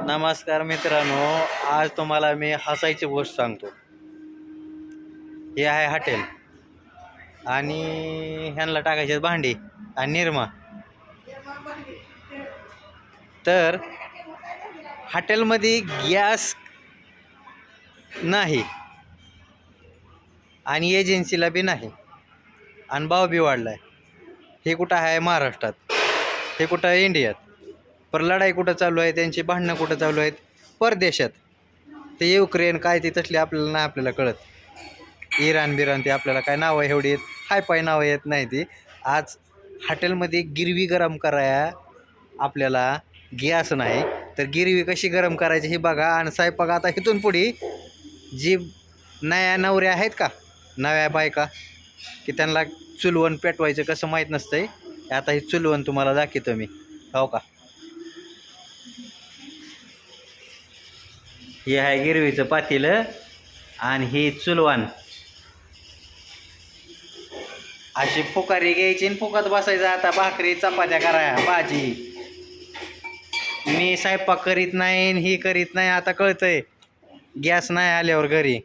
नमस्कार मित्रांनो, आज तुम्हाला मी हसायची गोष्ट सांगतो. हे आहे हॉटेल आणि ह्यांना टाकायचे भांडी आणि निरमा. तर हॉटेलमध्ये गॅस नाही आणि एजन्सीला बी नाही आणि भाव बी वाढलाय. हे कुठं आहे? महाराष्ट्रात. हे कुठं आहे? इंडियात. पर लढाई कुठं चालू आहे? त्यांची भांडणं कुठं चालू आहेत? परदेशात. ते युक्रेन काय ते तसले आपल्याला नाही आपल्याला कळत. इराण बिराण ते आपल्याला काय नावं एवढी येत, हाय पाय नावं येत नाही ती. आज हॉटेलमध्ये गिरवी गरम कराया आपल्याला गॅस नाही, तर गिरवी कशी गरम करायची हे बघा. आणि स्वयंपाक आता इथून पुढे जी नव्या नवऱ्या आहेत का, नव्या बायका, की त्यांना चुलवण पेटवायचं कसं माहीत नसतंय. आता ही चुलवण तुम्हाला दाखवतो मी. हो का? हे आहे गिरवीचं पातेलं आणि ही चुलवण. अशी फुकारी घ्यायची आणि फुकत बसायचं. आता भाकरी चपात्या कराया, भाजी. मी स्वयंपाक करीत नाही, ही करीत नाही. आता कळतंय गॅस नाही आल्यावर घरी.